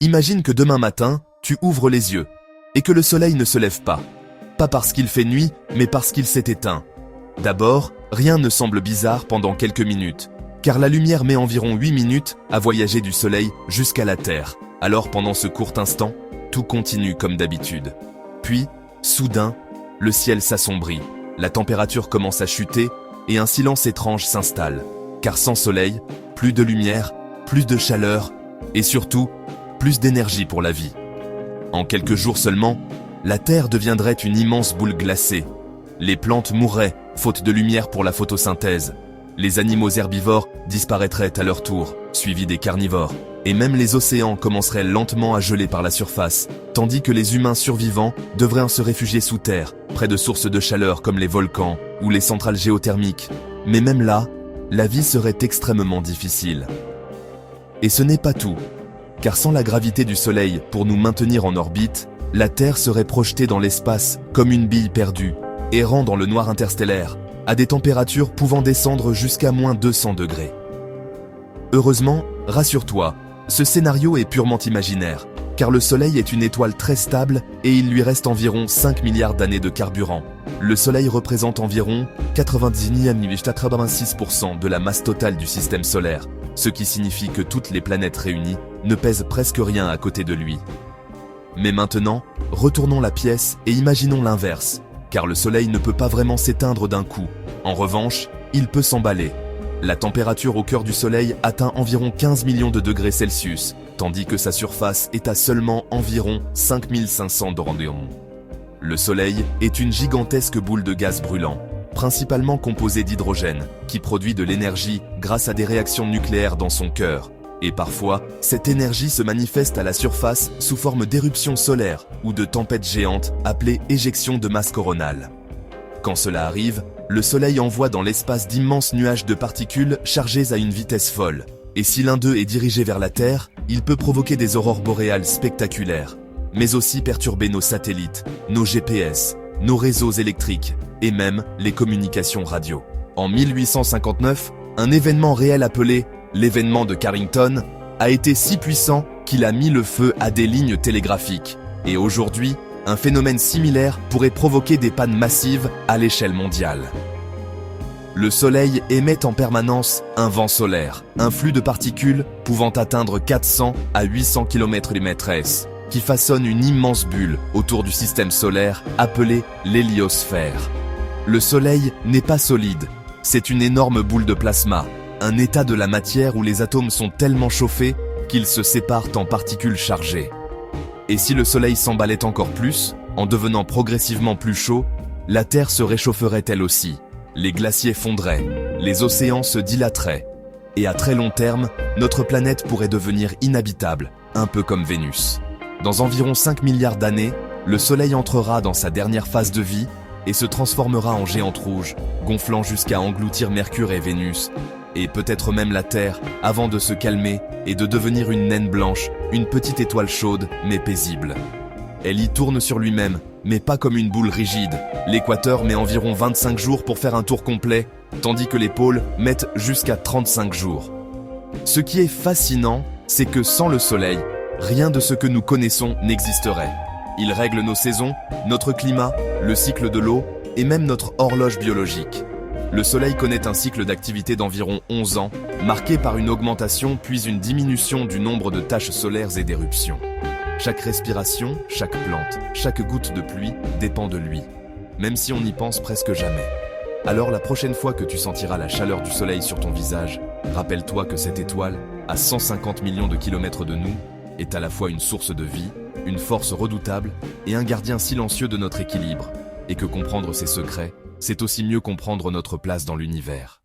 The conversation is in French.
Imagine que demain matin, tu ouvres les yeux et que le soleil ne se lève pas. Pas parce qu'il fait nuit, mais parce qu'il s'est éteint. D'abord, rien ne semble bizarre pendant quelques minutes, car la lumière met environ 8 minutes à voyager du soleil jusqu'à la Terre. Alors pendant ce court instant, tout continue comme d'habitude. Puis, soudain, le ciel s'assombrit, la température commence à chuter et un silence étrange s'installe. Car sans soleil, plus de lumière, plus de chaleur et surtout, plus d'énergie pour la vie. En quelques jours seulement, la Terre deviendrait une immense boule glacée. Les plantes mourraient, faute de lumière pour la photosynthèse. Les animaux herbivores disparaîtraient à leur tour, suivis des carnivores. Et même les océans commenceraient lentement à geler par la surface, tandis que les humains survivants devraient se réfugier sous terre, près de sources de chaleur comme les volcans ou les centrales géothermiques. Mais même là, la vie serait extrêmement difficile. Et ce n'est pas tout, car sans la gravité du Soleil pour nous maintenir en orbite, la Terre serait projetée dans l'espace comme une bille perdue, errant dans le noir interstellaire, à des températures pouvant descendre jusqu'à moins 200 degrés. Heureusement, rassure-toi, ce scénario est purement imaginaire, car le Soleil est une étoile très stable et il lui reste environ 5 milliards d'années de carburant. Le Soleil représente environ 96% de la masse totale du système solaire, ce qui signifie que toutes les planètes réunies ne pèsent presque rien à côté de lui. Mais maintenant, retournons la pièce et imaginons l'inverse, car le Soleil ne peut pas vraiment s'éteindre d'un coup. En revanche, il peut s'emballer. La température au cœur du Soleil atteint environ 15 millions de degrés Celsius, tandis que sa surface est à seulement environ 5500 d'environ. Le Soleil est une gigantesque boule de gaz brûlant, principalement composée d'hydrogène, qui produit de l'énergie grâce à des réactions nucléaires dans son cœur. Et parfois, cette énergie se manifeste à la surface sous forme d'éruptions solaires ou de tempêtes géantes appelées éjections de masse coronale. Quand cela arrive, le Soleil envoie dans l'espace d'immenses nuages de particules chargées à une vitesse folle. Et si l'un d'eux est dirigé vers la Terre, il peut provoquer des aurores boréales spectaculaires, mais aussi perturber nos satellites, nos GPS, nos réseaux électriques et même les communications radio. En 1859, un événement réel appelé l'événement de Carrington a été si puissant qu'il a mis le feu à des lignes télégraphiques. Et aujourd'hui, un phénomène similaire pourrait provoquer des pannes massives à l'échelle mondiale. Le Soleil émet en permanence un vent solaire, un flux de particules pouvant atteindre 400 à 800 km/s, qui façonne une immense bulle autour du système solaire appelée l'héliosphère. Le Soleil n'est pas solide, c'est une énorme boule de plasma, un état de la matière où les atomes sont tellement chauffés qu'ils se séparent en particules chargées. Et si le Soleil s'emballait encore plus, en devenant progressivement plus chaud, la Terre se réchaufferait elle aussi. Les glaciers fondraient, les océans se dilateraient. Et à très long terme, notre planète pourrait devenir inhabitable, un peu comme Vénus. Dans environ 5 milliards d'années, le Soleil entrera dans sa dernière phase de vie et se transformera en géante rouge, gonflant jusqu'à engloutir Mercure et Vénus, et peut-être même la Terre, avant de se calmer et de devenir une naine blanche, une petite étoile chaude mais paisible. Elle y tourne sur lui-même, mais pas comme une boule rigide. L'équateur met environ 25 jours pour faire un tour complet, tandis que les pôles mettent jusqu'à 35 jours. Ce qui est fascinant, c'est que sans le Soleil, rien de ce que nous connaissons n'existerait. Il règle nos saisons, notre climat, le cycle de l'eau et même notre horloge biologique. Le Soleil connaît un cycle d'activité d'environ 11 ans, marqué par une augmentation puis une diminution du nombre de taches solaires et d'éruptions. Chaque respiration, chaque plante, chaque goutte de pluie dépend de lui, même si on n'y pense presque jamais. Alors la prochaine fois que tu sentiras la chaleur du Soleil sur ton visage, rappelle-toi que cette étoile, à 150 millions de kilomètres de nous, est à la fois une source de vie, une force redoutable et un gardien silencieux de notre équilibre, et que comprendre ses secrets, c'est aussi mieux comprendre notre place dans l'univers.